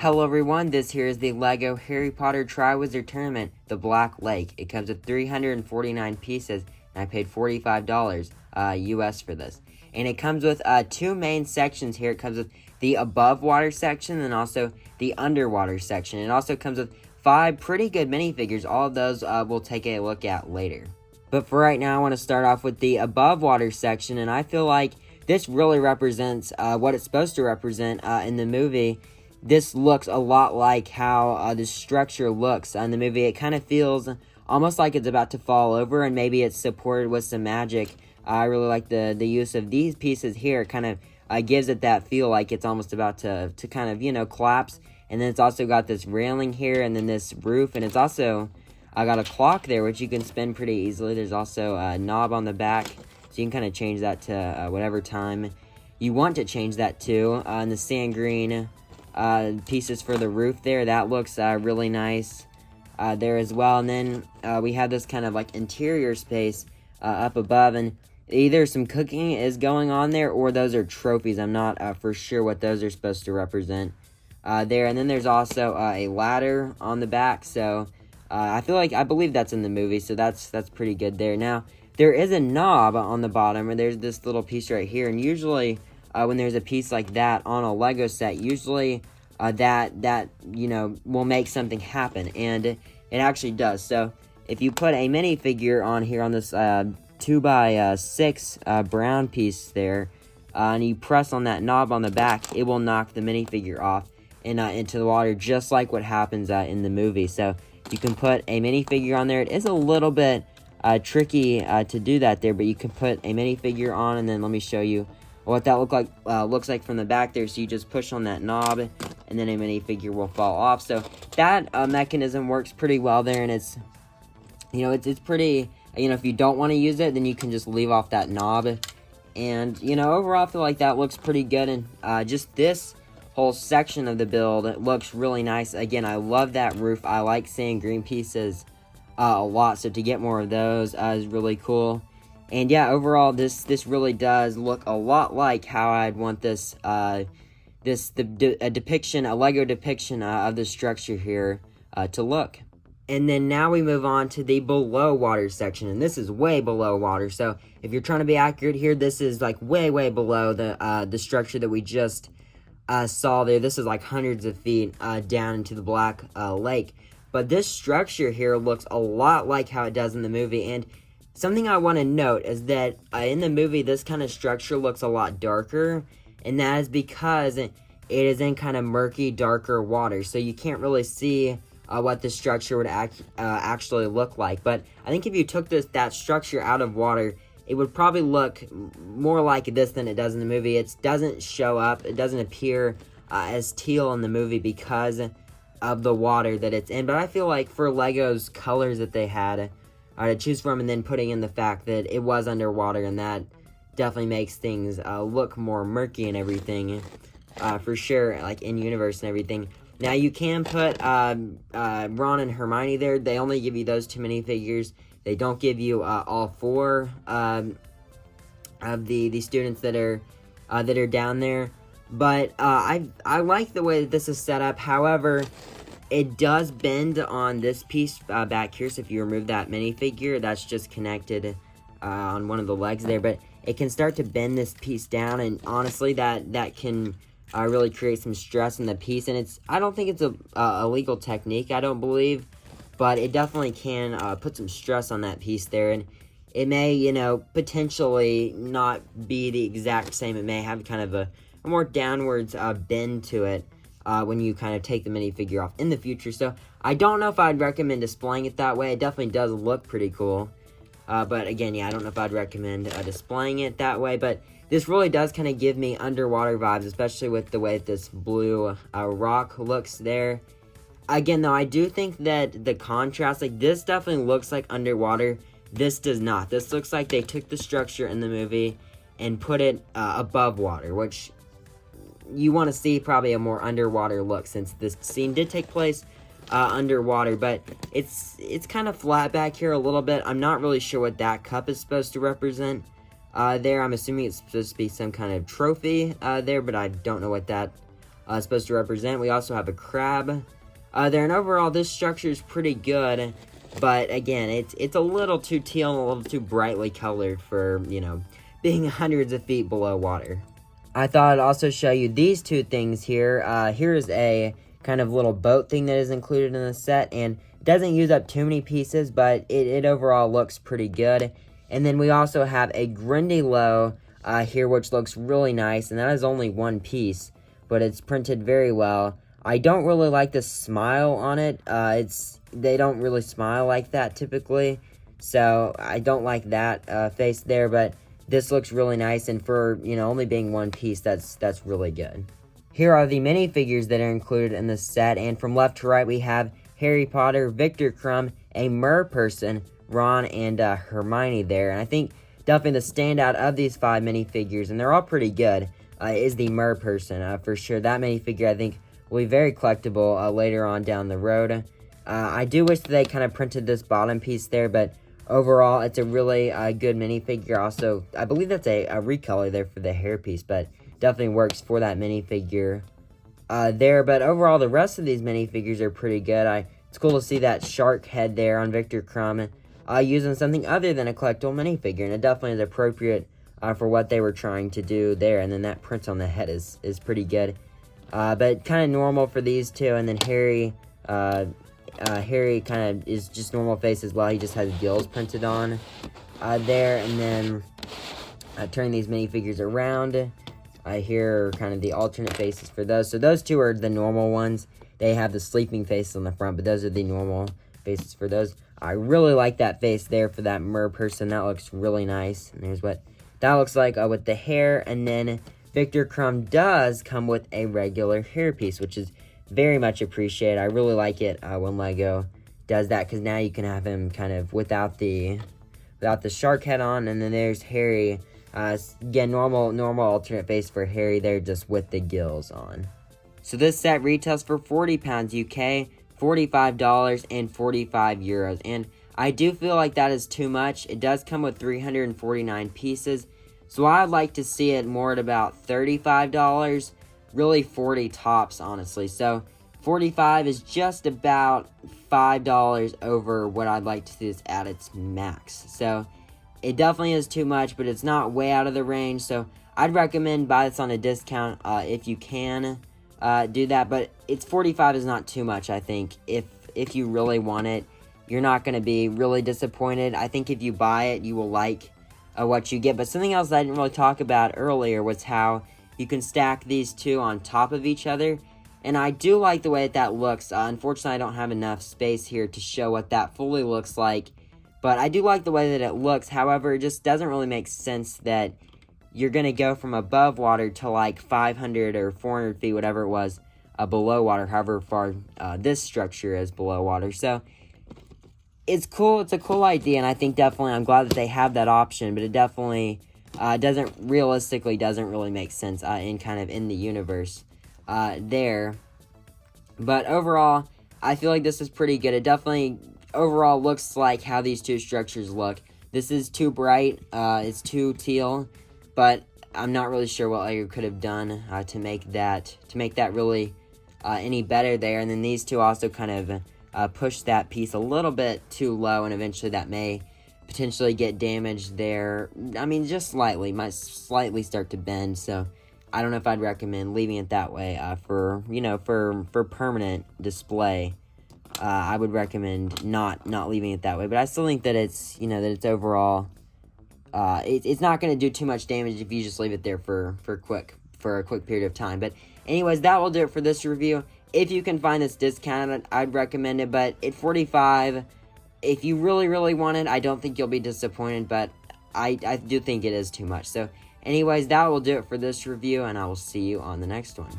Hello everyone, this here is the LEGO Harry Potter Triwizard Tournament, the Black Lake. It comes with 349 pieces, and I paid $45 US for this. And it comes with two main sections here. It comes with the above water section and also the underwater section. It also comes with 5 pretty good minifigures. All of those we'll take a look at later. But for right now, I want to start off with the above water section, and I feel like this really represents what it's supposed to represent in the movie. This looks a lot like how the structure looks in the movie. It kind of feels almost like it's about to fall over, and maybe it's supported with some magic. I really like the use of these pieces here. It kind of gives it that feel like it's almost about to kind of, you know, collapse. And then it's also got this railing here, and then this roof, and it's also got a clock there, which you can spin pretty easily. There's also a knob on the back, so you can kind of change that to whatever time you want to change that to. And the sand green pieces for the roof there, that looks really nice there as well. And then we have this kind of like interior space up above, and either some cooking is going on there or those are trophies. I'm not for sure what those are supposed to represent there. And then there's also a ladder on the back, so I believe that's in the movie, so that's pretty good there. Now there is a knob on the bottom, and there's this little piece right here, and usually when there's a piece like that on a Lego set, usually that you know, will make something happen, and it actually does. So if you put a minifigure on here on this 2x6 brown piece there, and you press on that knob on the back, it will knock the minifigure off and into the water, just like what happens in the movie. So you can put a minifigure on there. It is a little bit tricky to do that there, but you can put a minifigure on, and then let me show you what that looks like from the back there. So you just push on that knob, and then a minifigure will fall off. So that mechanism works pretty well there, and it's, you know, it's pretty, you know, if you don't want to use it, then you can just leave off that knob. And, you know, overall, I feel like that looks pretty good, and just this whole section of the build, it looks really nice. Again, I love that roof. I like sand green pieces a lot, so to get more of those is really cool. And yeah, overall, this really does look a lot like how I'd want this, a Lego depiction of the structure here to look. And then now we move on to the below water section, and this is way below water. So if you're trying to be accurate here, this is like way below the structure that we just saw there. This is like hundreds of feet down into the Black Lake. But this structure here looks a lot like how it does in the movie, and something I want to note is that in the movie, this kind of structure looks a lot darker, and that is because it is in kind of murky, darker water, so you can't really see what the structure would actually look like. But I think if you took that structure out of water, it would probably look more like this than it does in the movie. It doesn't show up, it doesn't appear as teal in the movie because of the water that it's in. But I feel like for Lego's colors that they had to choose from, and then putting in the fact that it was underwater, and that definitely makes things look more murky and everything, for sure, like in universe and everything. Now you can put Ron and Hermione there. They only give you those 2 minifigures. They don't give you all 4 of the students that are down there. But I like the way that this is set up. However, it does bend on this piece back here, so if you remove that minifigure, that's just connected on one of the legs there, but it can start to bend this piece down, and honestly, that can really create some stress in the piece, and I don't think it's a legal technique, I don't believe, but it definitely can put some stress on that piece there, and it may, you know, potentially not be the exact same. It may have kind of a more downwards bend to it when you kind of take the minifigure off in the future. So I don't know if I'd recommend displaying it that way. It definitely does look pretty cool. But again, yeah, I don't know if I'd recommend displaying it that way. But this really does kind of give me underwater vibes, especially with the way this blue rock looks there. Again, though, I do think that the contrast, like this definitely looks like underwater. This does not. This looks like they took the structure in the movie and put it above water, which you want to see probably a more underwater look, since this scene did take place underwater. But it's kind of flat back here a little bit. I'm not really sure what that cup is supposed to represent there. I'm assuming it's supposed to be some kind of trophy there, but I don't know what that supposed to represent. We also have a crab there, and overall this structure is pretty good, but again, it's a little too teal and a little too brightly colored for, you know, being hundreds of feet below water. I thought I'd also show you these two things here. Here's a kind of little boat thing that is included in the set, and it doesn't use up too many pieces, but it overall looks pretty good. And then we also have a Grindylow here, which looks really nice, and that is only one piece, but it's printed very well. I don't really like the smile on it. They don't really smile like that typically, so I don't like that face there, but this looks really nice, and for, you know, only being one piece, that's really good. Here are the minifigures that are included in the set, and from left to right we have Harry Potter, Victor Crumb, a Merperson, Ron, and Hermione there. And I think definitely the standout of these 5 minifigures, and they're all pretty good, is the Merperson for sure. That minifigure I think will be very collectible later on down the road. I do wish that they kind of printed this bottom piece there, but overall it's a really good minifigure. Also, I believe that's a recolor there for the hair piece, but definitely works for that minifigure there. But overall, the rest of these minifigures are pretty good. It's cool to see that shark head there on Victor Crumb using something other than a collectible minifigure, and it definitely is appropriate for what they were trying to do there. And then that print on the head is pretty good, but kind of normal for these two. And then Harry kind of is just normal face as well. He just has gills printed on there. And then turning these minifigures around, here are kind of the alternate faces for those. So those two are the normal ones. They have the sleeping face on the front, but those are the normal faces for those. I really like that face there for that Merperson. That looks really nice. And there's what that looks like with the hair. And then Victor Crumb does come with a regular hairpiece, which is very much appreciated. I really like it when LEGO does that, because now you can have him kind of without the shark head on. And then there's Harry. Again, normal alternate face for Harry there, just with the gills on. So this set retails for £40 UK, $45, and €45. And I do feel like that is too much. It does come with 349 pieces, so I'd like to see it more at about $35, really 40 tops, honestly. So 45 is just about $5 over what I'd like to see this at its max. So it definitely is too much, but it's not way out of the range, so I'd recommend buy this on a discount if you can do that. But it's 45 is not too much, I think. If you really want it, you're not going to be really disappointed. I think if you buy it, you will like what you get. But something else I didn't really talk about earlier was how you can stack these two on top of each other, and I do like the way that looks. Unfortunately, I don't have enough space here to show what that fully looks like, but I do like the way that it looks. However, it just doesn't really make sense that you're going to go from above water to like 500 or 400 feet, whatever it was, below water, however far this structure is below water. So it's cool. It's a cool idea, and I think definitely I'm glad that they have that option, but it definitely doesn't really make sense in the universe there. But overall, I feel like this is pretty good. It definitely overall looks like how these two structures look. This is too bright, it's too teal, but I'm not really sure what LEGO could have done to make that really any better there. And then these two also kind of push that piece a little bit too low, and eventually that may potentially get damaged there. I mean, just slightly, might slightly start to bend. So I don't know if I'd recommend leaving it that way for permanent display. I would recommend not leaving it that way. But I still think that it's overall it's not going to do too much damage if you just leave it there for a quick period of time. But anyways, that will do it for this review. If you can find this discounted, I'd recommend it. But at $45, if you really, really want it, I don't think you'll be disappointed. But I do think it is too much. So anyways, that will do it for this review, and I will see you on the next one.